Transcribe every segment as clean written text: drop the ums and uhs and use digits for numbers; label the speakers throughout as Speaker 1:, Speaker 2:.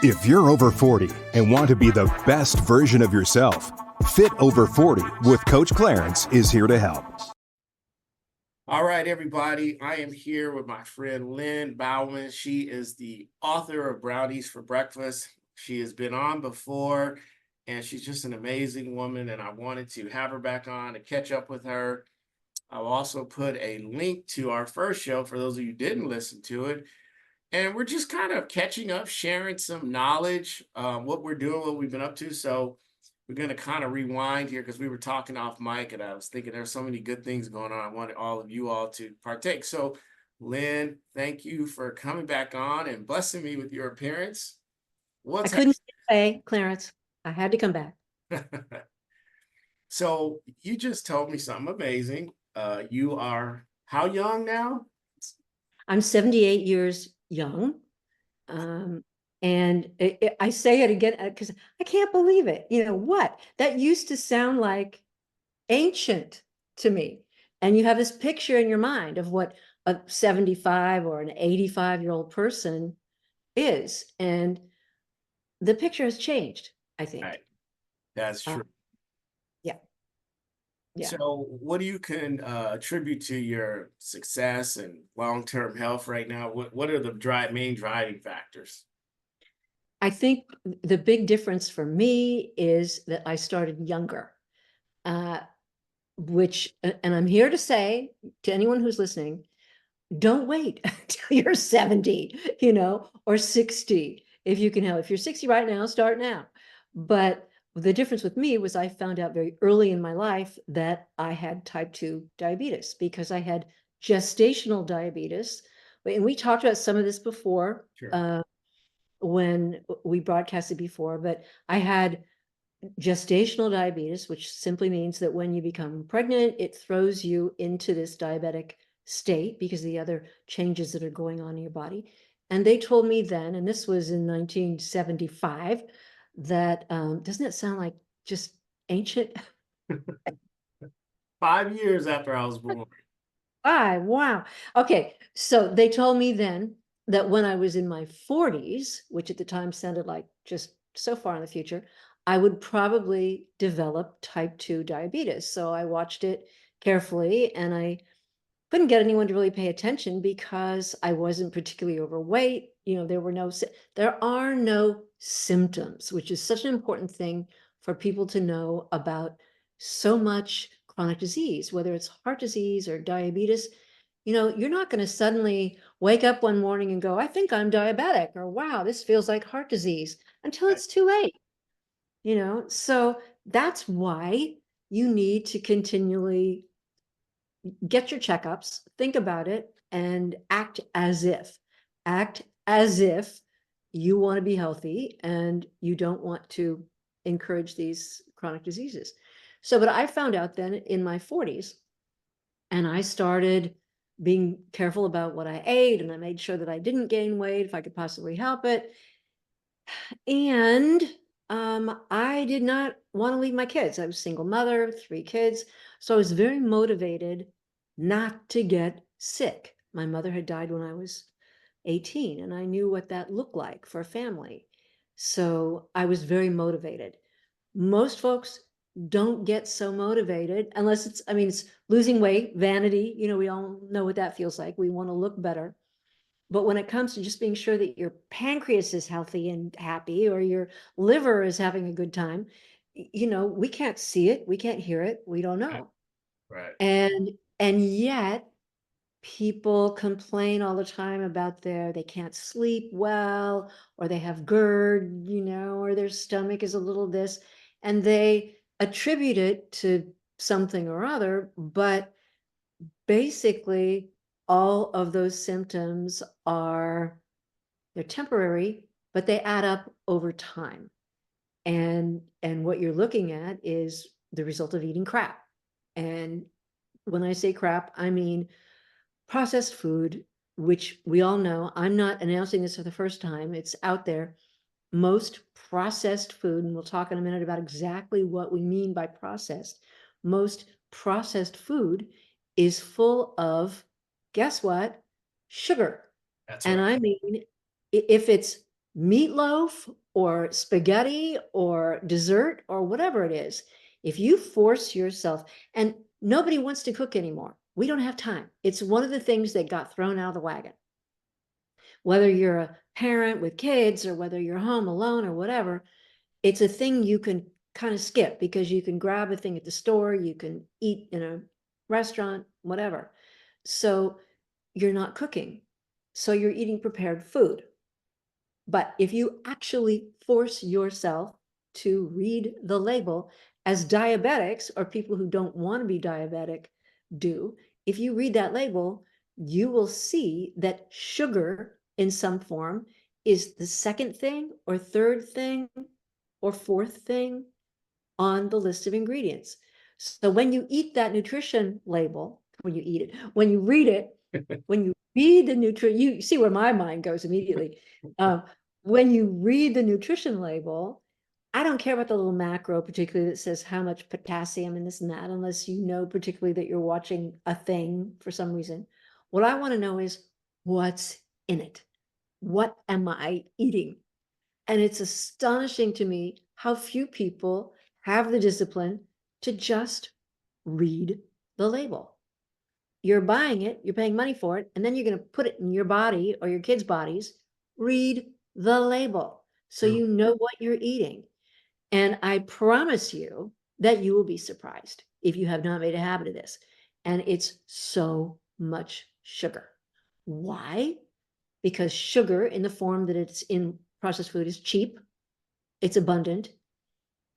Speaker 1: If you're over 40 and want to be the best version of yourself, Fit Over 40 with Coach Clarence is here to help.
Speaker 2: All right, everybody. I am here with my friend Lynne Bowman. She is the author of Brownies for Breakfast. She has been on before, and she's just an amazing woman, and I wanted to have her back on to catch up with her. I'll also put a link to our first show for those of you who didn't listen to it. And we're just kind of catching up, sharing some knowledge, what we're doing, what we've been up to. So we're going to kind of rewind here because we were talking off mic and I was thinking there's so many good things going on. I wanted all of you all to partake. So Lynne, thank you for coming back on and blessing me with your appearance.
Speaker 3: I couldn't say, Clarence. I had to come back.
Speaker 2: So you just told me something amazing. You are how young now?
Speaker 3: I'm 78 years young. And I say it again because I can't believe it. You know what? That used to sound like ancient to me. And you have this picture in your mind of what a 75 or an 85-year-old person is. And the picture has changed, I think.
Speaker 2: Right. That's true.
Speaker 3: Yeah. Yeah.
Speaker 2: So what do you can attribute to your success and long-term health right now? What are the main driving factors?
Speaker 3: I think the big difference for me is that I started younger, and I'm here to say to anyone who's listening, don't wait until you're 70, or 60, if you can help. If you're 60 right now, start now. But the difference with me was I found out very early in my life that I had type 2 diabetes because I had gestational diabetes. And we talked about some of this before.
Speaker 2: Sure.
Speaker 3: When we broadcasted before, but I had gestational diabetes, which simply means that when you become pregnant, it throws you into this diabetic state because of the other changes that are going on in your body. And they told me then, and this was in 1975, that doesn't it sound like just ancient?
Speaker 2: 5 years after I was born.
Speaker 3: Wow. Okay, so they told me then that when I was in my 40s, which at the time sounded like just so far in the future, I would probably develop type 2 diabetes. So I watched it carefully and I couldn't get anyone to really pay attention because I wasn't particularly overweight. There are no symptoms, which is such an important thing for people to know about so much chronic disease, whether it's heart disease or diabetes. You're not going to suddenly wake up one morning and go, I think I'm diabetic, or wow, this feels like heart disease, until it's too late. So that's why you need to continually get your checkups, think about it, and act as if you want to be healthy and you don't want to encourage these chronic diseases. But I found out then in my 40s, and I started being careful about what I ate, and I made sure that I didn't gain weight if I could possibly help it. And I did not want to leave my kids. I was a single mother, 3 kids. So I was very motivated not to get sick. My mother had died when I was 18, and I knew what that looked like for a family. So I was very motivated. Most folks don't get so motivated unless it's losing weight, vanity. We all know what that feels like. We want to look better. But when it comes to just being sure that your pancreas is healthy and happy, or your liver is having a good time, we can't see it, we can't hear it, we don't know.
Speaker 2: Right.
Speaker 3: And yet people complain all the time about they can't sleep well, or they have GERD, or their stomach is a little this, and they attribute it to something or other, but basically all of those symptoms they're temporary, but they add up over time. And what you're looking at is the result of eating crap. And when I say crap, I mean processed food, which we all know. I'm not announcing this for the first time. It's out there. Most processed food, and we'll talk in a minute about exactly what we mean by processed. Most processed food is full of, guess what? Sugar.
Speaker 2: That's
Speaker 3: And
Speaker 2: right.
Speaker 3: I mean, if it's meatloaf or spaghetti or dessert or whatever it is, if you force yourself, and nobody wants to cook anymore. We don't have time. It's one of the things that got thrown out of the wagon. Whether you're a parent with kids or whether you're home alone or whatever, it's a thing you can kind of skip because you can grab a thing at the store, you can eat in a restaurant, whatever. So you're not cooking. So you're eating prepared food. But if you actually force yourself to read the label, as diabetics or people who don't want to be diabetic do, if you read that label, you will see that sugar in some form is the second thing or third thing or fourth thing on the list of ingredients. So when you eat that nutrition label, when you eat it, when you read it, when you read the nutrition, you see where my mind goes immediately. When you read the nutrition label, I don't care about the little macro, particularly that says how much potassium and this and that, unless you know particularly that you're watching a thing for some reason. What I want to know is what's in it. What am I eating? And it's astonishing to me how few people have the discipline to just read the label. You're buying it, you're paying money for it, and then you're going to put it in your body or your kids' bodies. Read the label so you know what you're eating. And I promise you that you will be surprised if you have not made a habit of this. And it's so much sugar. Why? Because sugar in the form that it's in processed food is cheap, it's abundant,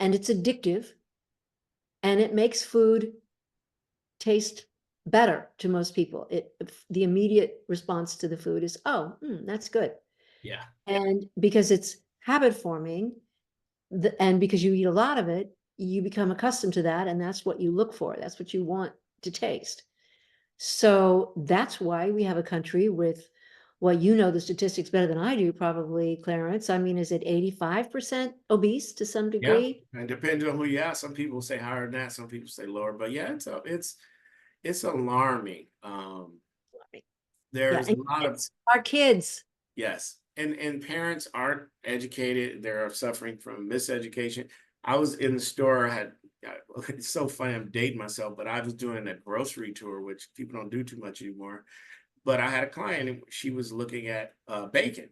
Speaker 3: and it's addictive, and it makes food taste better to most people. The immediate response to the food is, oh, that's good.
Speaker 2: Yeah.
Speaker 3: And because it's habit forming, and because you eat a lot of it, you become accustomed to that, and that's what you look for. That's what you want to taste. So that's why we have a country with, well, you know the statistics better than I do, probably, Clarence. I mean, is it 85% obese to some
Speaker 2: Yeah,
Speaker 3: degree?
Speaker 2: and depending on who you ask, some people say higher than that, some people say lower. But yeah, it's alarming.
Speaker 3: Yeah,
Speaker 2: There's
Speaker 3: and
Speaker 2: a lot of
Speaker 3: our kids.
Speaker 2: yes, and parents aren't educated. They're suffering from miseducation. I was in the store. It's so funny. I'm dating myself, but I was doing a grocery tour, which people don't do too much anymore. But I had a client, and she was looking at bacon.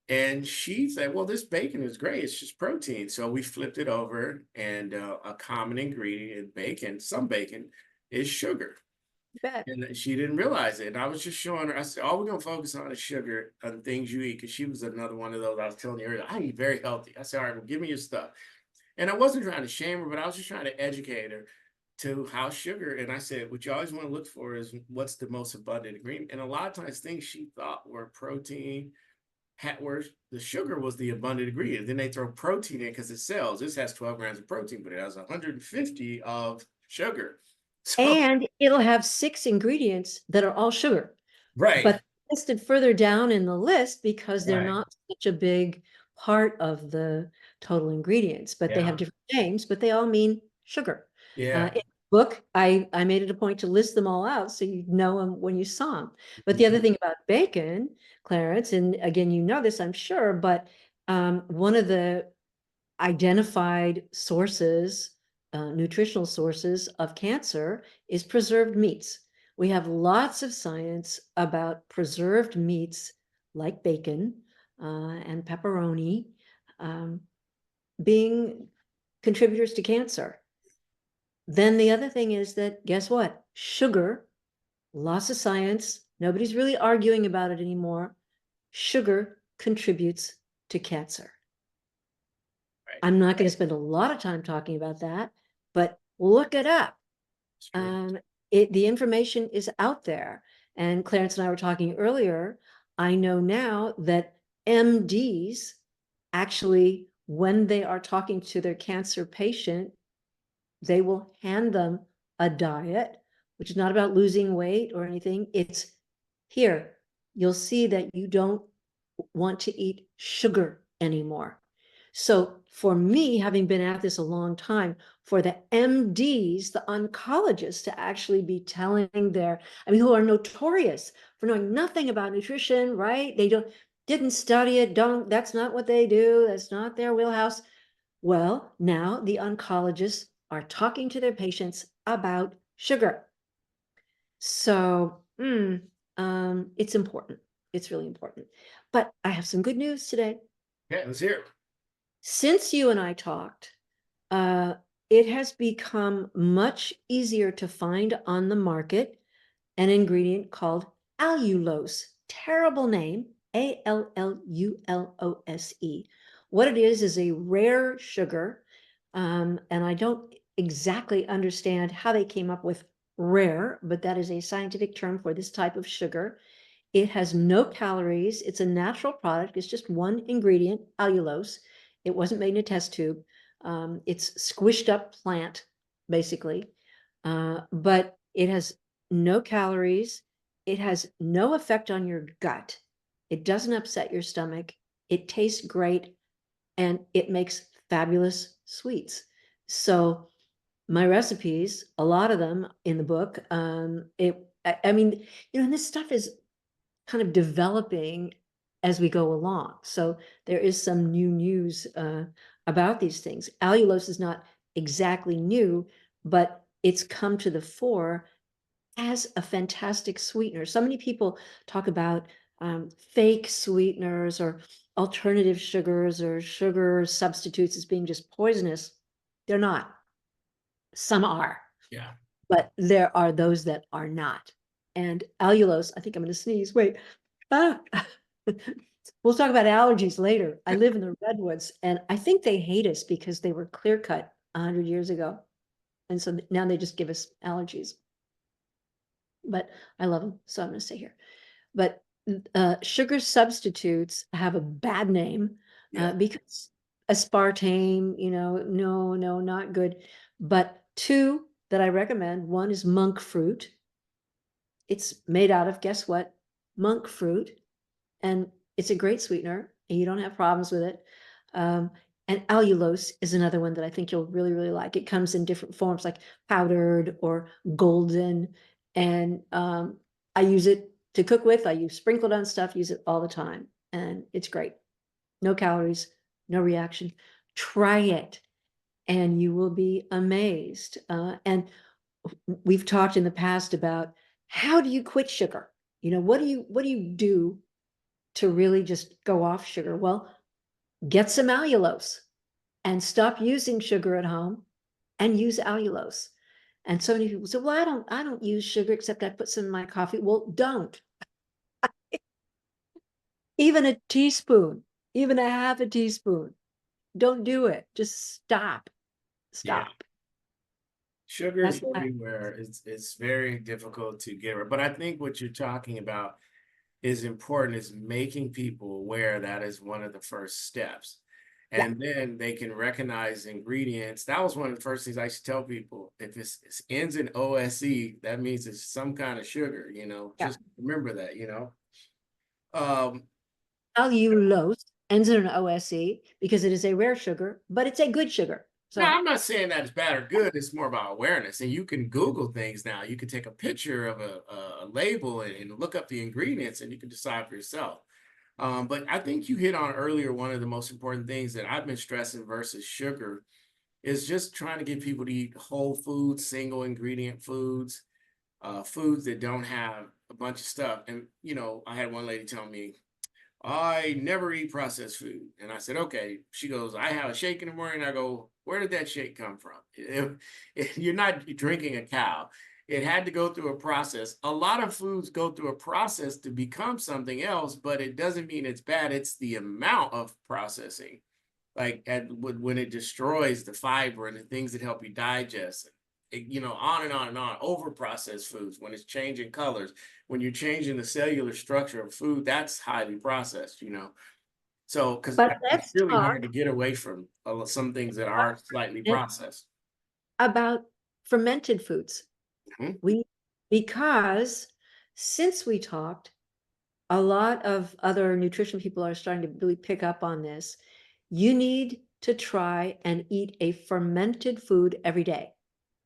Speaker 2: And she said, well, this bacon is great. It's just protein. So we flipped it over, and a common ingredient in bacon, some bacon, is sugar.
Speaker 3: Bet.
Speaker 2: And she didn't realize it. And I was just showing her, I said, all we're going to focus on is sugar and things you eat. Because she was another one of those I was telling you earlier, I eat very healthy. I said, all right, well, give me your stuff. And I wasn't trying to shame her, but I was just trying to educate her to how sugar. And I said, what you always want to look for is what's the most abundant ingredient. And a lot of times things she thought were protein, where the sugar was the abundant ingredient. Then they throw protein in because it sells. This has 12 grams of protein, but it has 150 of sugar. So,
Speaker 3: And it'll have 6 ingredients that are all sugar.
Speaker 2: right.
Speaker 3: But listed further down in the list because they're
Speaker 2: Right.
Speaker 3: not such a big part of the total ingredients, but they have
Speaker 2: Yeah.
Speaker 3: different names, but they all mean sugar.
Speaker 2: Yeah.
Speaker 3: In the book, I made it a point to list them all out so you know them when you saw them. But the other thing about bacon, Clarence, and again, you know this, I'm sure, but one of the identified sources, nutritional sources of cancer is preserved meats. We have lots of science about preserved meats like bacon and pepperoni being contributors to cancer. Then the other thing is that, guess what? Sugar, lots of science, nobody's really arguing about it anymore. Sugar contributes to cancer. I'm not going to spend a lot of time talking about that, but look it up. The information is out there. And Clarence and I were talking earlier. I know now that MDs actually, when they are talking to their cancer patient, they will hand them a diet, which is not about losing weight or anything. It's here. You'll see that you don't want to eat sugar anymore. So for me, having been at this a long time, for the MDs, the oncologists to actually be telling who are notorious for knowing nothing about nutrition, right? didn't study it, that's not what they do, that's not their wheelhouse. Well, now the oncologists are talking to their patients about sugar. So, it's important. It's really important. But I have some good news today.
Speaker 2: Yeah, let's hear it.
Speaker 3: Since you and I talked, uh, it has become much easier to find on the market an ingredient called allulose. Terrible name, Allulose. What it is a rare sugar, and I don't exactly understand how they came up with rare, but that is a scientific term for this type of sugar. It has no calories. It's a natural product. It's just one ingredient, allulose. It wasn't made in a test tube. It's squished up plant, basically. But it has no calories. It has no effect on your gut. It doesn't upset your stomach. It tastes great and it makes fabulous sweets. So my recipes, a lot of them in the book, I mean, and this stuff is kind of developing as we go along. So there is some new news about these things. Allulose is not exactly new, but it's come to the fore as a fantastic sweetener. So many people talk about fake sweeteners or alternative sugars or sugar substitutes as being just poisonous. They're not. Some are.
Speaker 2: Yeah.
Speaker 3: But there are those that are not. And allulose, I think I'm going to sneeze. Wait. Ah. We'll talk about allergies later. I live in the redwoods, and I think they hate us because they were clear cut 100 years ago. And so now they just give us allergies. But I love them, so I'm going to stay here. But sugar substitutes have a bad name because aspartame, no, not good. But two that I recommend, one is monk fruit. It's made out of, guess what? Monk fruit. And it's a great sweetener and you don't have problems with it. And allulose is another one that I think you'll really, really like. It comes in different forms like powdered or golden. And I use it to cook with. I use sprinkled on stuff, use it all the time. And it's great. No calories, no reaction. Try it and you will be amazed. And we've talked in the past about how do you quit sugar? What do you do to really just go off sugar? Well, get some allulose and stop using sugar at home and use allulose. And so many people say, well, I don't use sugar except I put some in my coffee. Well, don't. Even a teaspoon, even a half a teaspoon. Don't do it. Just stop.
Speaker 2: Yeah.
Speaker 3: Stop.
Speaker 2: Sugar is everywhere. It's very difficult to get rid. But I think what you're talking about is important, is making people aware that is one of the first steps. And then they can recognize ingredients. That was one of the first things I used to tell people. If it ends in OSE, that means it's some kind of sugar, just remember that,
Speaker 3: Allulose ends in an OSE because it is a rare sugar, but it's a good sugar. So
Speaker 2: no, I'm not saying that it's bad or good. It's more about awareness. And you can Google things now. You can take a picture of a label and look up the ingredients and you can decide for yourself. But I think you hit on earlier, one of the most important things that I've been stressing versus sugar is just trying to get people to eat whole foods, single ingredient foods, foods that don't have a bunch of stuff. And, I had one lady tell me, I never eat processed food. And I said, okay. She goes, I have a shake in the morning. I go, where did that shake come from? If you're not drinking a cow. It had to go through a process. A lot of foods go through a process to become something else, but it doesn't mean it's bad. It's the amount of processing, like when it destroys the fiber and the things that help you digest. On and on and on. Over processed foods, when it's changing colors, when you're changing the cellular structure of food, that's highly processed. So because it's really hard to get away from some things that are slightly processed.
Speaker 3: About fermented foods. Because since we talked, a lot of other nutrition people are starting to really pick up on this. You need to try and eat a fermented food every day.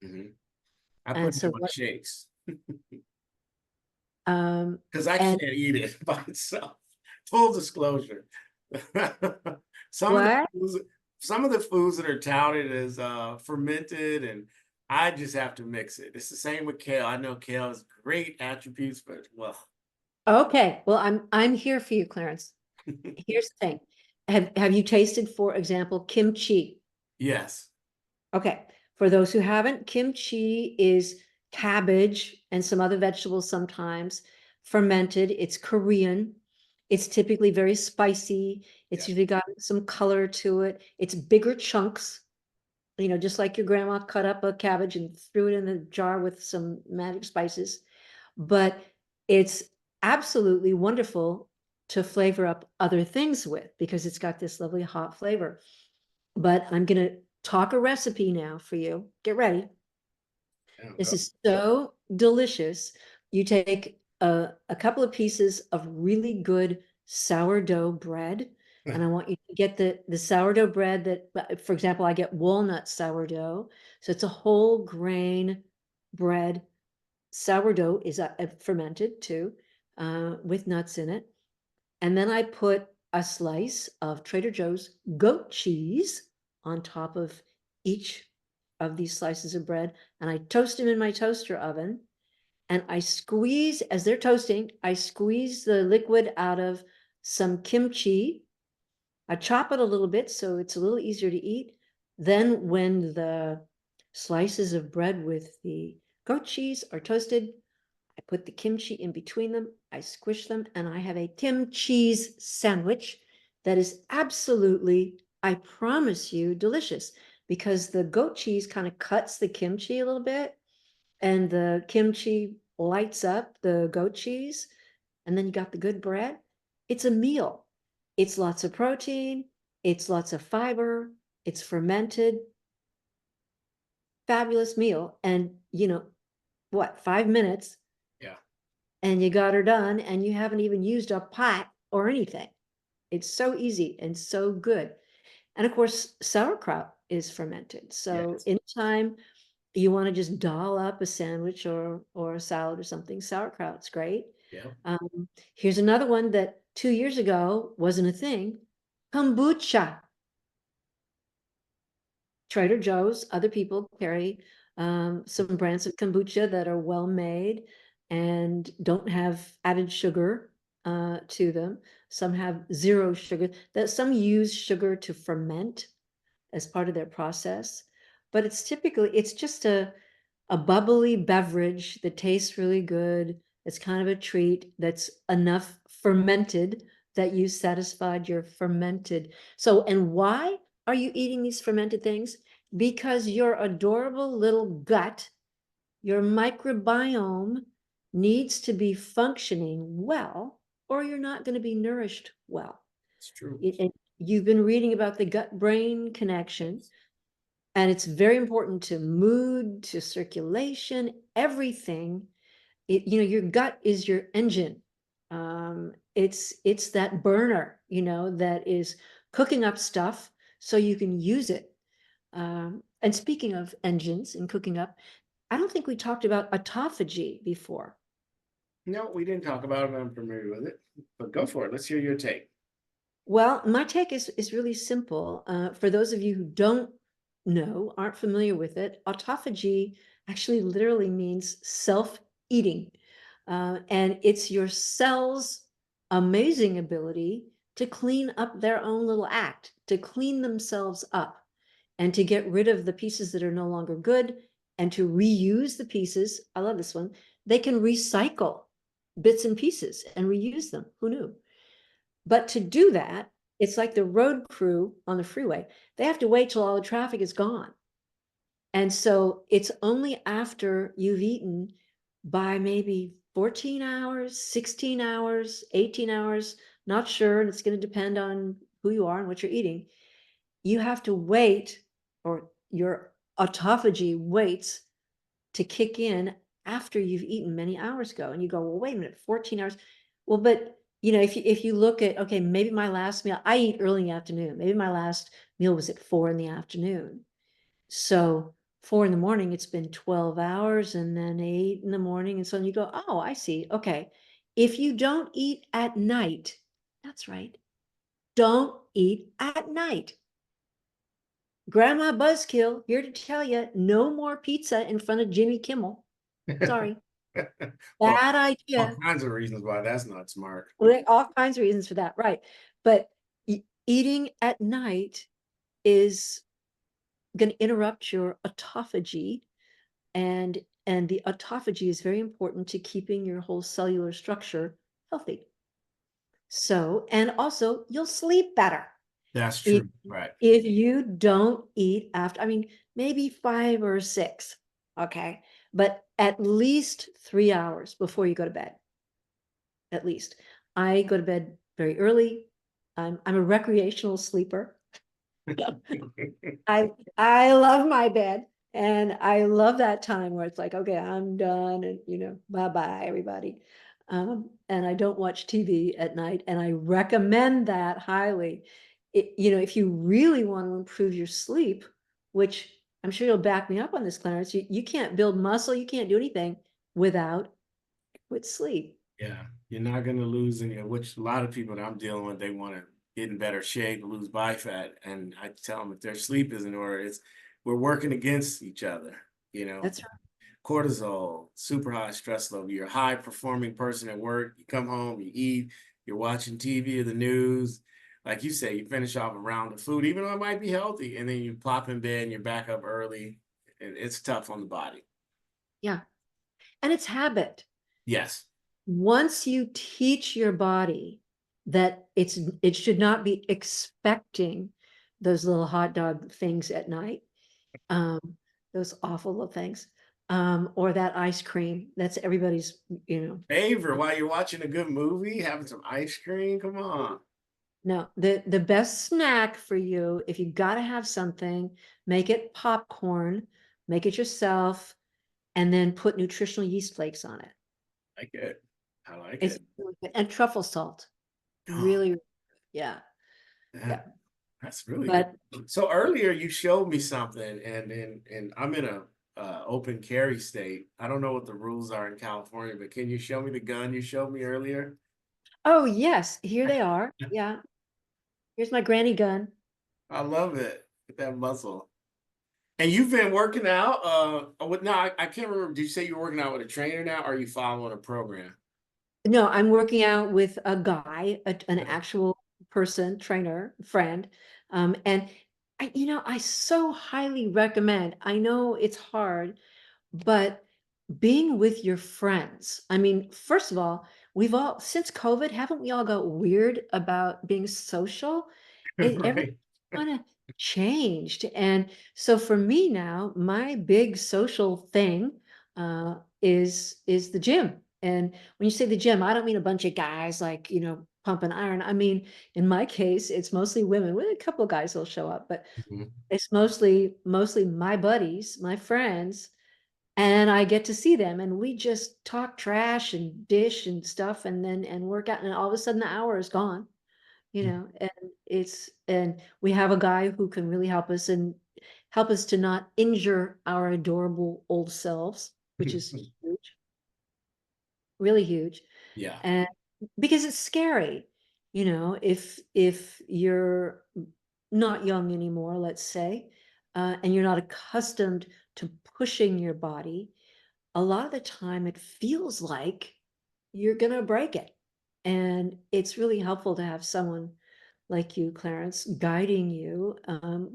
Speaker 2: I put it in my shakes because I
Speaker 3: and
Speaker 2: can't eat it by itself. Full disclosure. Some of the
Speaker 3: What?
Speaker 2: foods, some of the foods that are touted as fermented, and I just have to mix it. It's the same with kale. I know kale has great attributes, but well,
Speaker 3: Okay, well, I'm here for you, Clarence. Here's the thing. Have you tasted, for example, kimchi?
Speaker 2: yes.
Speaker 3: Okay, for those who haven't, kimchi is cabbage and some other vegetables sometimes fermented. It's Korean. It's typically very spicy. It's
Speaker 2: Yeah.
Speaker 3: usually got some color to it. It's bigger chunks, just like your grandma cut up a cabbage and threw it in a jar with some magic spices. But it's absolutely wonderful to flavor up other things with because it's got this lovely hot flavor. But I'm going to talk a recipe now for you. Get ready.
Speaker 2: Yeah,
Speaker 3: This
Speaker 2: go.
Speaker 3: is so delicious. You take a couple of pieces of really good sourdough bread, and I want you to get the sourdough bread that, for example, I get walnut sourdough. So it's a whole grain bread. Sourdough is fermented too, with nuts in it. And then I put a slice of Trader Joe's goat cheese on top of each of these slices of bread, and I toast them in my toaster oven. And I squeeze, as they're toasting, I squeeze the liquid out of some kimchi. I chop it a little bit so it's a little easier to eat. Then, when the slices of bread with the goat cheese are toasted, I put the kimchi in between them, I squish them, and I have a kimchi sandwich that is absolutely, I promise you, delicious because the goat cheese kind of cuts the kimchi a little bit and the kimchi lights up the goat cheese, and then you got the good bread. It's a meal. It's lots of protein, it's lots of fiber, it's fermented, fabulous meal. And what, 5 minutes
Speaker 2: Yeah.
Speaker 3: and you got her done and you haven't even used a pot or anything. It's so easy and so good. And of course, sauerkraut is fermented. So
Speaker 2: Yes.
Speaker 3: anytime you want to just doll up a sandwich or a salad or something, sauerkraut's great.
Speaker 2: Yeah.
Speaker 3: Here's another one that 2 years ago wasn't a thing: kombucha. Trader Joe's, other people carry some brands of kombucha that are well made and don't have added sugar to them. Some have zero sugar. That some use sugar to ferment as part of their process, but it's just a bubbly beverage that tastes really good. It's kind of a treat that's enough fermented that you satisfied your fermented. So, and why are you eating these fermented things? Because your adorable little gut, your microbiome needs to be functioning well, or you're not going to be nourished well.
Speaker 2: It's true.
Speaker 3: You've been reading about the gut-brain connection. And it's very important to mood, to circulation, everything. Your gut is your engine. It's that burner, that is cooking up stuff so you can use it. And speaking of engines and cooking up, I don't think we talked about autophagy before.
Speaker 2: No, we didn't talk about it. I'm familiar with it, but go for it. Let's hear your take.
Speaker 3: Well, my take is really simple. For those of you who don't know, aren't familiar with it, autophagy actually literally means self-eating. And it's your cells' amazing ability to clean up their own little act, to clean themselves up, and to get rid of the pieces that are no longer good, and to reuse the pieces. I love this one. They can recycle bits and pieces and reuse them. Who knew? But to do that, it's like the road crew on the freeway. They have to wait till all the traffic is gone. And so it's only after you've eaten by maybe 14 hours, 16 hours, 18 hours, not sure, and it's going to depend on who you are and what you're eating. You have to wait, or your autophagy waits to kick in after you've eaten many hours ago. And you go, well, wait a minute, 14 hours. Well, but if you look at, okay, maybe my last meal, I eat early in the afternoon. Maybe my last meal was at 4 in the afternoon. So 4 in the morning, it's been 12 hours, and then 8 in the morning. And so you go, oh, I see. Okay. If you don't eat at night, That's right. Don't eat at night. Grandma Buzzkill here to tell you, no more pizza in front of Jimmy Kimmel. Sorry.
Speaker 2: Well,
Speaker 3: Bad
Speaker 2: all
Speaker 3: idea.
Speaker 2: kinds of reasons why that's not smart.
Speaker 3: Well, there are all kinds of reasons for that, right? But eating at night is going to interrupt your autophagy, and the autophagy is very important to keeping your whole cellular structure healthy. So, and also you'll sleep better.
Speaker 2: That's
Speaker 3: If,
Speaker 2: true, right?
Speaker 3: if you don't eat after, I mean, maybe 5 or 6, okay, but at least 3 hours before you go to bed. At least. I go to bed very early. I'm a recreational sleeper. I love my bed, and I love that time where it's like, okay, I'm done, and bye-bye, everybody. And I don't watch TV at night, and I recommend that highly. If you really want to improve your sleep, which I'm sure you'll back me up on this, Clarence, you can't build muscle, you can't do anything without sleep.
Speaker 2: Yeah, you're not going to lose any, which a lot of people that I'm dealing with, they want to get in better shape, lose body fat. And I tell them if their sleep is in order, we're working against each other,
Speaker 3: That's right.
Speaker 2: cortisol, super high stress level. You're a high performing person at work. You come home, you eat, you're watching TV or the news. Like you say, you finish off a round of food, even though it might be healthy, and then you plop in bed and you're back up early. And it's tough on the body.
Speaker 3: Yeah. And it's habit.
Speaker 2: Yes.
Speaker 3: Once you teach your body that it should not be expecting those little hot dog things at night, um, those awful little things, or that ice cream. That's everybody's,
Speaker 2: Favorite while you're watching a good movie, having some ice cream. Come on.
Speaker 3: no, the best snack for you, if you got to have something, make it popcorn, make it yourself, and then put nutritional yeast flakes on it.
Speaker 2: I like it. I like
Speaker 3: It's
Speaker 2: it.
Speaker 3: really good. And truffle salt.
Speaker 2: Oh,
Speaker 3: Really, yeah. Yeah.
Speaker 2: that's really
Speaker 3: But
Speaker 2: good. So earlier you showed me something, and I'm in a open carry state. I don't know what the rules are in California, but can you show me the gun you showed me earlier?
Speaker 3: oh yes, here they are. Yeah. Here's my granny gun.
Speaker 2: I love it. Get that muscle. And you've been working out. With no, I can't remember. Did you say you're working out with a trainer now, or are you following a program?
Speaker 3: No, I'm working out with a guy, an actual person, trainer, friend. And I so highly recommend. I know it's hard, but being with your friends. I mean, first of all, we've all, since COVID, haven't we all got weird about being social? Everything
Speaker 2: Right.
Speaker 3: kind of changed. And so for me now, my big social thing is the gym. And when you say the gym, I don't mean a bunch of guys like, pumping iron. I mean, in my case, it's mostly women with a couple of guys will show up, but
Speaker 2: Mhm.
Speaker 3: it's mostly my buddies, my friends, and I get to see them, and we just talk trash and dish and stuff, and then work out, and all of a sudden the hour is gone, and and we have a guy who can really help us to not injure our adorable old selves, which is huge, really huge.
Speaker 2: Yeah.
Speaker 3: And because it's scary, if you're not young anymore, let's say, and you're not accustomed to pushing your body, a lot of the time it feels like you're gonna break it. And it's really helpful to have someone like you, Clarence, guiding you,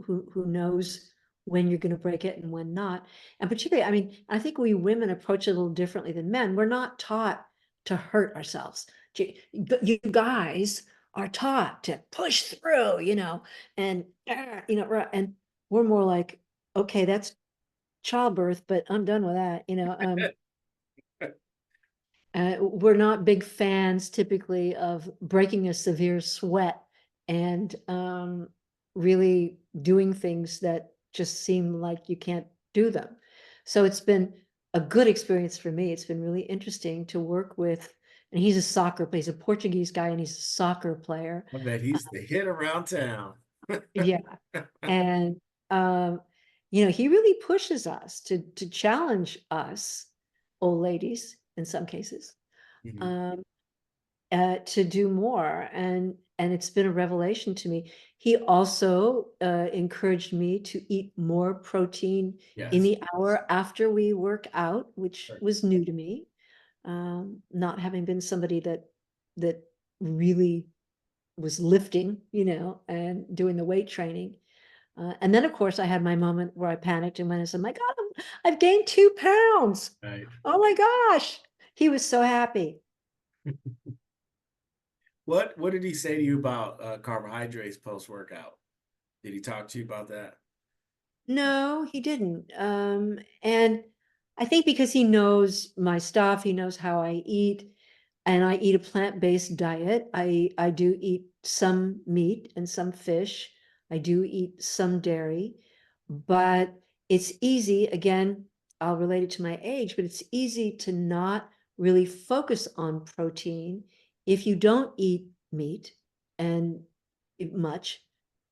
Speaker 3: who knows when you're gonna break it and when not. And particularly, I mean, I think we women approach it a little differently than men. We're not taught to hurt ourselves. You guys are taught to push through, and and we're more like, okay, that's childbirth, but I'm done with that, we're not big fans typically of breaking a severe sweat and really doing things that just seem like you can't do them. So it's been a good experience for me. It's been really interesting to work with, and he's a soccer player. He's a Portuguese guy, and he's a soccer player.
Speaker 2: I bet he's the hit around town.
Speaker 3: Yeah. And he really pushes us to challenge us, old ladies in some cases.
Speaker 2: Mhm.
Speaker 3: Um, to do more, and it's been a revelation to me. He also encouraged me to eat more protein in
Speaker 2: Yes.
Speaker 3: the hour after we work out, which
Speaker 2: Right.
Speaker 3: was new to me, not having been somebody that really was lifting, and doing the weight training. And then, of course, I had my moment where I panicked and went and said, "My God, I've gained 2 pounds.
Speaker 2: Right.
Speaker 3: Oh my gosh." He was so happy.
Speaker 2: What did he say to you about carbohydrates post-workout? Did he talk to you about that?
Speaker 3: No, he didn't. And I think because he knows my stuff, he knows how I eat, and I eat a plant-based diet. I do eat some meat and some fish. I do eat some dairy, but it's easy, again, I'll relate it to my age, but it's easy to not really focus on protein if you don't eat meat and much.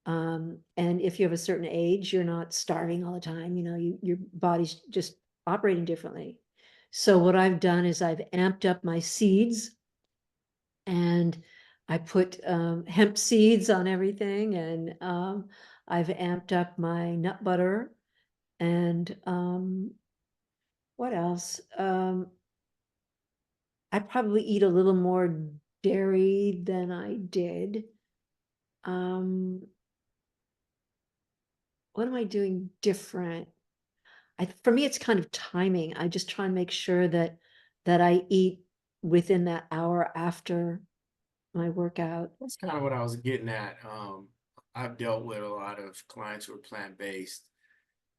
Speaker 3: And if you have a certain age, you're not starving all the time, your body's just operating differently. So what I've done is I've amped up my seeds, and I put hemp seeds on everything, and I've amped up my nut butter, and what else? I probably eat a little more dairy than I did. Um, what am I doing different? For me, it's kind of timing. I just try and make sure that I eat within that hour after my workout.
Speaker 2: That's kind of what I was getting at. I've dealt with a lot of clients who are plant-based,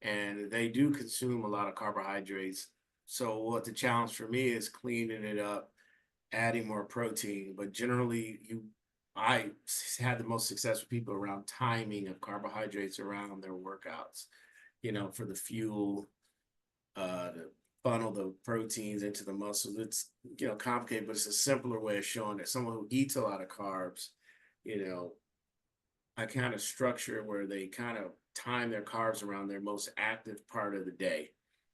Speaker 2: and they do consume a lot of carbohydrates. So what the challenge for me is cleaning it up, adding more protein. But generally, I had the most success with people around timing of carbohydrates around their workouts, for the fuel, to funnel the proteins into the muscles. It's, complicated, but it's a simpler way of showing that someone who eats a lot of carbs, you know, I kind of structure where they kind of time their carbs around their most active part of the day.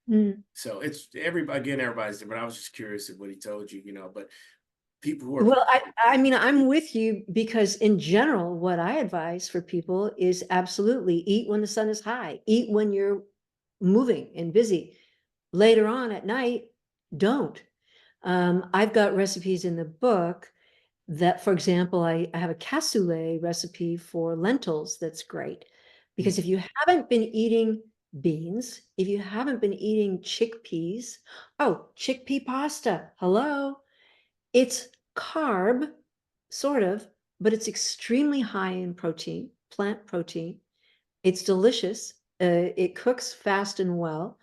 Speaker 3: Mm.
Speaker 2: So it's everybody's different. I was just curious of what he told you, but people who are
Speaker 3: Well, I mean, I'm with you, because in general, what I advise for people is absolutely eat when the sun is high, eat when you're moving and busy. Later on at night, don't. I've got recipes in the book that, for example, I have a cassoulet recipe for lentils that's great, because if you haven't been eating beans, if you haven't been eating chickpeas, chickpea pasta, hello, it's carb, sort of, but it's extremely high in protein, plant protein. It's delicious. It cooks fast and well.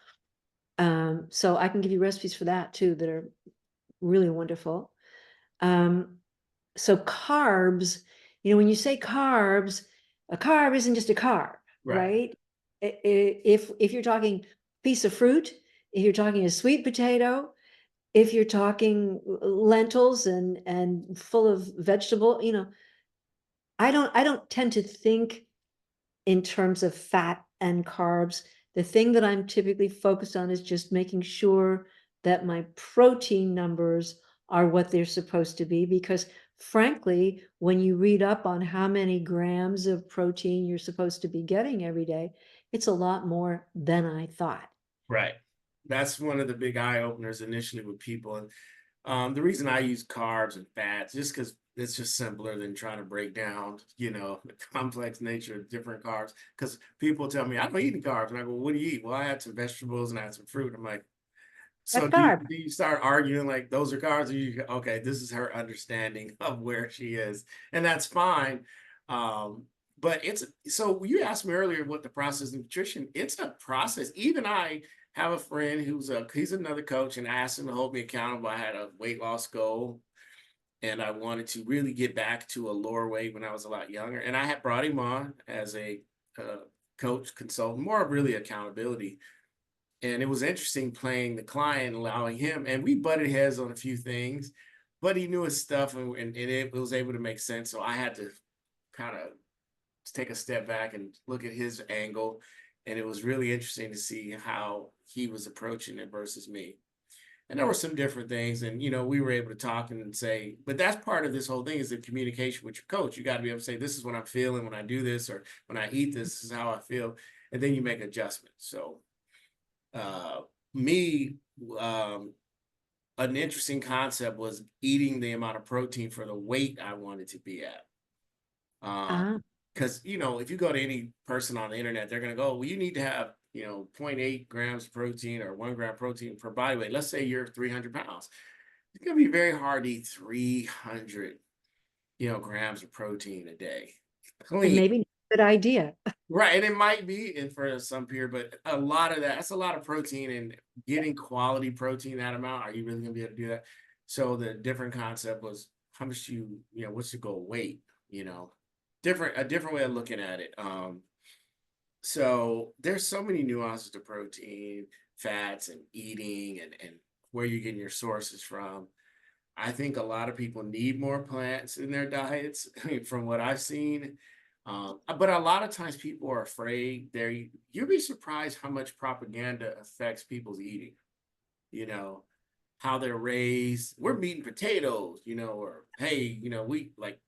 Speaker 3: So I can give you recipes for that too that are really wonderful. So carbs, when you say carbs, a carb isn't just a carb,
Speaker 2: right,
Speaker 3: right? If you're talking piece of fruit, if you're talking a sweet potato, if you're talking lentils and full of vegetable, I don't tend to think in terms of fat and carbs. The thing that I'm typically focused on is just making sure that my protein numbers are what they're supposed to be, because frankly, when you read up on how many grams of protein you're supposed to be getting every day, it's a lot more than I thought.
Speaker 2: right. That's one of the big eye openers initially with people. And the reason I use carbs and fats, just because it's just simpler than trying to break down, the complex nature of different carbs. Because people tell me, I don't eat any carbs. And I go, what do you eat? Well, I had some vegetables and I had some fruit. I'm like, so
Speaker 3: That's
Speaker 2: do you,
Speaker 3: carb.
Speaker 2: do you start arguing like those are carbs? Okay, this is her understanding of where she is. And that's fine. But so you asked me earlier what the process of nutrition, it's a process. Even I have a friend he's another coach, and I asked him to hold me accountable. I had a weight loss goal, and I wanted to really get back to a lower weight when I was a lot younger. And I had brought him on as a coach, consultant, more of really accountability. And it was interesting playing the client, allowing him, and we butted heads on a few things, but he knew his stuff, and it was able to make sense. So I had to kind of take a step back and look at his angle. And it was really interesting to see how he was approaching it versus me. And there were some different things, and we were able to talk and say, but that's part of this whole thing is the communication with your coach. You got to be able to say, this is what I'm feeling when I do this, or when I eat this is how I feel, and then you make adjustments. So me, an interesting concept was eating the amount of protein for the weight I wanted to be at.
Speaker 3: Ah,
Speaker 2: Because if you go to any person on the internet, they're gonna go, well, you need to have 0.8 grams of protein or 1 gram protein per body weight. Let's say you're 300 pounds. It's gonna be very hard to eat 300 grams of protein a day.
Speaker 3: and
Speaker 2: Clean.
Speaker 3: maybe not a good idea.
Speaker 2: Right. And it might be in for some period, but a lot of that's a lot of protein, and getting quality protein that amount, are you really gonna be able to do that? So the different concept was how much what's your goal weight, a different way of looking at it. So there's so many nuances to protein, fats, and eating, and where you're getting your sources from. I think a lot of people need more plants in their diets, from what I've seen. But a lot of times people are afraid. You'd be surprised how much propaganda affects people's eating. You know, how they're raised. We're meat and potatoes, or hey, we like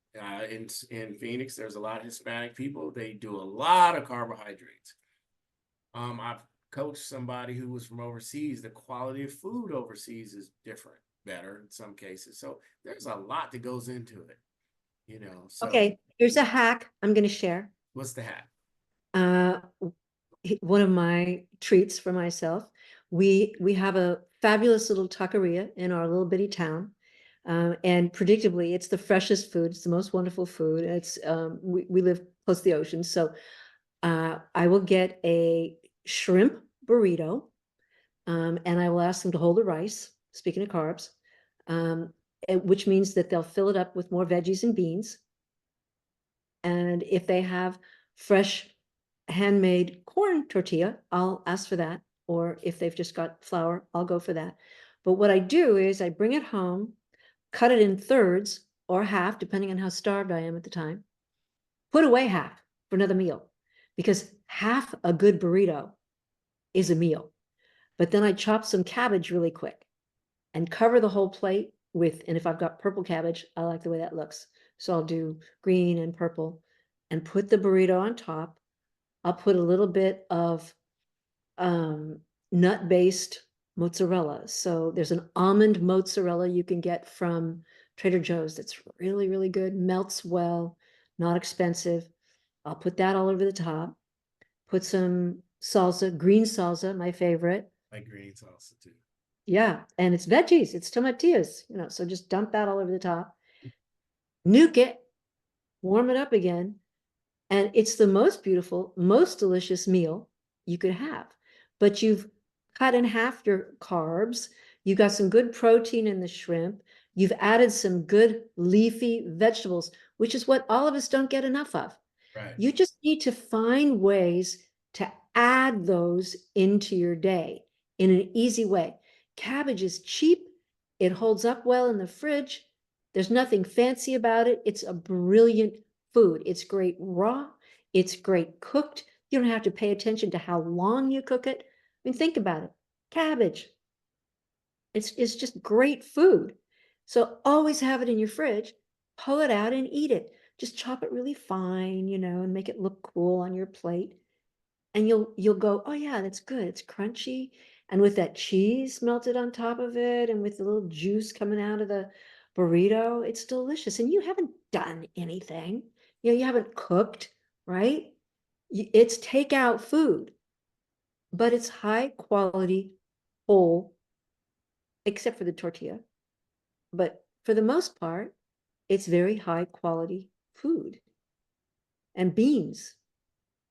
Speaker 2: in Phoenix, there's a lot of Hispanic people. They do a lot of carbohydrates. I've coached somebody who was from overseas. The quality of food overseas is different, better in some cases. So there's a lot that goes into it, So
Speaker 3: Okay, here's a hack I'm going to share.
Speaker 2: what's the hat?
Speaker 3: One of my treats for myself. We have a fabulous little taqueria in our little bitty town. And predictably, it's the freshest food. It's the most wonderful food. It's we live close to the ocean. So I will get a shrimp burrito, and I will ask them to hold the rice, speaking of carbs, which means that they'll fill it up with more veggies and beans. And if they have fresh handmade corn tortilla, I'll ask for that. Or if they've just got flour, I'll go for that. But what I do is I bring it home, cut it in thirds or half, depending on how starved I am at the time, put away half for another meal, because half a good burrito is a meal. But then I chop some cabbage really quick and cover the whole plate with, and if I've got purple cabbage, I like the way that looks. So I'll do green and purple and put the burrito on top. I'll put a little bit of nut-based mozzarella. So there's an almond mozzarella you can get from Trader Joe's that's really, really good, melts well, not expensive. I'll put that all over the top. Put some salsa, green salsa, my favorite.
Speaker 2: Like green salsa too.
Speaker 3: Yeah, and it's veggies, it's tomatillas, so just dump that all over the top. Nuke it, warm it up again, and it's the most beautiful, most delicious meal you could have. But you've cut in half your carbs, you've got some good protein in the shrimp, you've added some good leafy vegetables, which is what all of us don't get enough of.
Speaker 2: Right.
Speaker 3: You just need to find ways to add those into your day in an easy way. Cabbage is cheap. It holds up well in the fridge. There's nothing fancy about it. It's a brilliant food. It's great raw. It's great cooked. You don't have to pay attention to how long you cook it. I mean, think about it. Cabbage. It's just great food. So always have it in your fridge. Pull it out and eat it. Just chop it really fine, and make it look cool on your plate. And you'll go, oh yeah, that's good. It's crunchy. And with that cheese melted on top of it and with the little juice coming out of the burrito, it's delicious. And you haven't done anything. You haven't cooked, right? It's takeout food, but it's high quality, whole, except for the tortilla. But for the most part, it's very high quality food. And beans.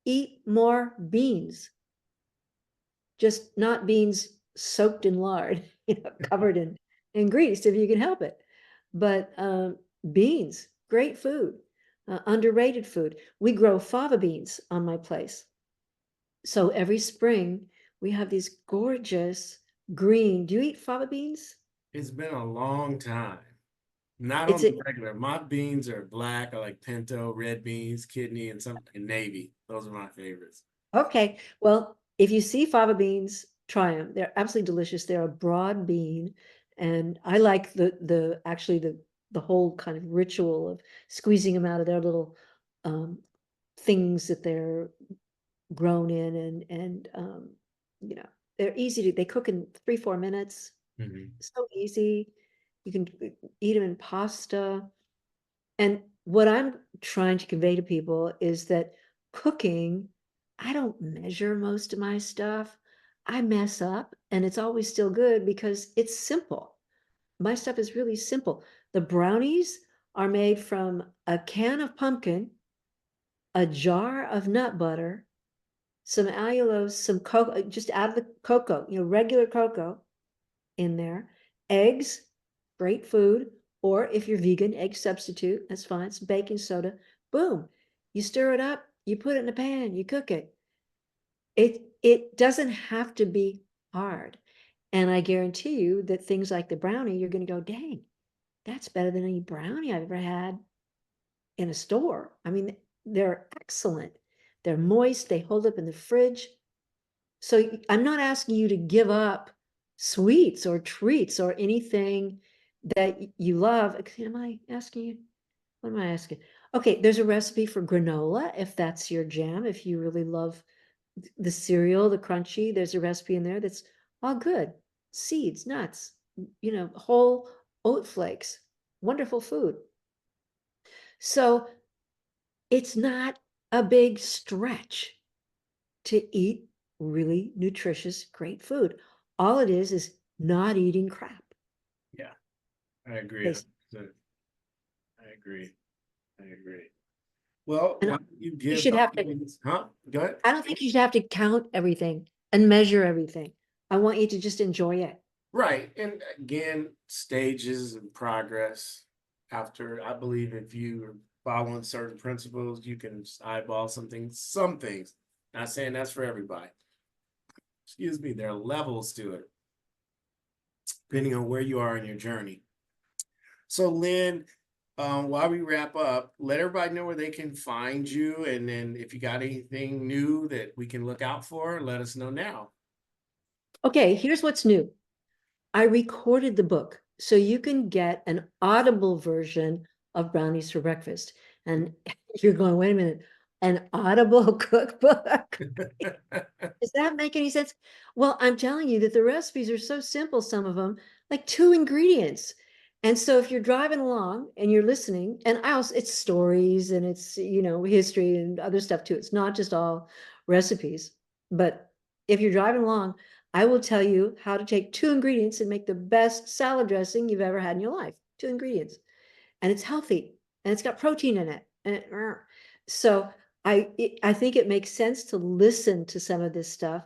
Speaker 3: Eat more beans. Just not beans soaked in lard, covered in grease if you can help it. But beans, great food, underrated food. We grow fava beans on my place. So every spring we have these gorgeous green. Do you eat fava beans?
Speaker 2: It's been a long time. Not on
Speaker 3: It's a,
Speaker 2: the regular. My beans are black. I like pinto, red beans, kidney, and navy. Those are my favorites.
Speaker 3: okay. Well, if you see fava beans try them. They're absolutely delicious. They're a broad bean, and I like the whole kind of ritual of squeezing them out of their little things that they're grown in, and you know, they're easy to, they cook in 3-4 minutes. So easy. You can eat them in pasta. And what I'm trying to convey to people is that cooking, I don't measure most of my stuff. I mess up and it's always still good because it's simple. My stuff is really simple. The brownies are made from a can of pumpkin, a jar of nut butter, some allulose, some cocoa, just out of the cocoa, regular cocoa in there, eggs, great food, or if you're vegan, egg substitute, that's fine, some baking soda, boom. You stir it up, you put it in a pan, you cook it. It doesn't have to be hard. And I guarantee you that things like the brownie, you're going to go, dang, that's better than any brownie I've ever had in a store. I mean, they're excellent. They're moist, they hold up in the fridge. So I'm not asking you to give up sweets or treats or anything that you love. Am I asking you? What am I asking? Okay, there's a recipe for granola if that's your jam. If you really love the cereal, the crunchy, there's a recipe in there that's all good. Seeds, nuts, whole oat flakes, wonderful food. So it's not a big stretch to eat really nutritious, great food. All it is not eating crap.
Speaker 2: Yeah, I agree.
Speaker 3: Basically.
Speaker 2: I agree. I agree. Well,
Speaker 3: And
Speaker 2: why don't you
Speaker 3: you
Speaker 2: give
Speaker 3: should
Speaker 2: the
Speaker 3: have to,
Speaker 2: audience, huh? Go ahead.
Speaker 3: I don't think you should have to count everything and measure everything. I want you to just enjoy it.
Speaker 2: Right. And again, stages and progress. After, I believe if you are following certain principles, you can eyeball some things. Not saying that's for everybody. Excuse me, there are levels to it, depending on where you are in your journey. So, Lynn, while we wrap up, let everybody know where they can find you. And then if you got anything new that we can look out for, let us know now.
Speaker 3: Okay, here's what's new. I recorded the book, so you can get an audible version of Brownies for Breakfast. And you're going, wait a minute, an audible cookbook? Does that make any sense? Well, I'm telling you that the recipes are so simple, some of them, like 2 ingredients. And so if you're driving along and you're listening, and it's stories and it's, history and other stuff too. It's not just all recipes. But if you're driving along, I will tell you how to take 2 ingredients and make the best salad dressing you've ever had in your life. 2 ingredients. And it's healthy and it's got protein in it. So I think it makes sense to listen to some of this stuff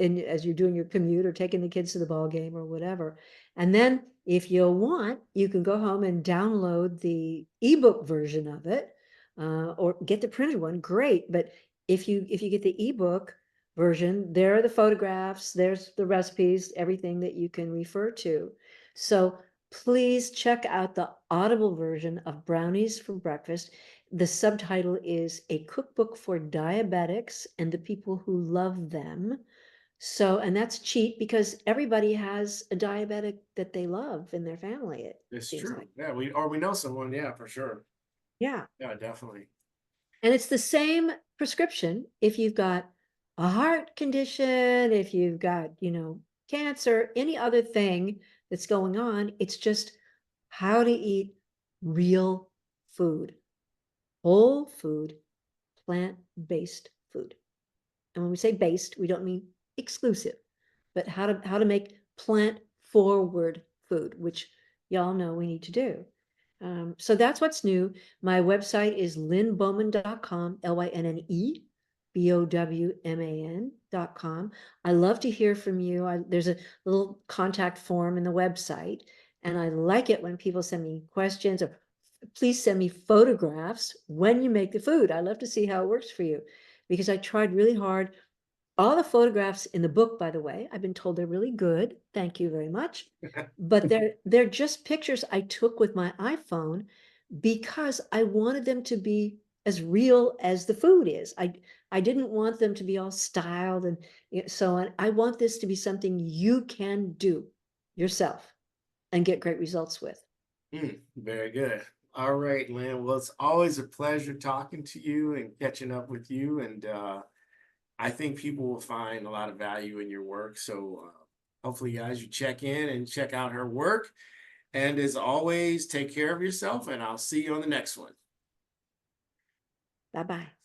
Speaker 3: as you're doing your commute or taking the kids to the ball game or whatever. And then if you want, you can go home and download the ebook version of it, or get the printed one. Great. But if you get the ebook version, there are the photographs, there's the recipes, everything that you can refer to. So please check out the Audible version of Brownies for Breakfast. The subtitle is A Cookbook for Diabetics and the People Who Love Them. So, and that's cheap because everybody has a diabetic that they love in their family.
Speaker 2: It's true. Like. Yeah, we know someone. Yeah, for sure.
Speaker 3: Yeah.
Speaker 2: Yeah, definitely.
Speaker 3: And it's the same prescription if you've got a heart condition, if you've got, cancer, any other thing that's going on. It's just how to eat real food, whole food, plant-based food. And when we say based, we don't mean exclusive, but how to make plant forward food, which y'all know we need to do. So that's what's new. My website is lynnebowman.com, LYNNEBOWMAN.com. I love to hear from you. There's a little contact form in the website, and I like it when people send me questions, or please send me photographs when you make the food. I love to see how it works for you, because I tried really hard. All the photographs in the book, by the way, I've been told they're really good. Thank you very much. But they're just pictures I took with my iPhone because I wanted them to be as real as the food is. I didn't want them to be all styled and so on. I want this to be something you can do yourself and get great results with.
Speaker 2: Very good. All right, Lynn. Well, it's always a pleasure talking to you and catching up with you. And I think people will find a lot of value in your work. So hopefully, guys, you check in and check out her work. And as always, take care of yourself, and I'll see you on the next one.
Speaker 3: Bye-bye.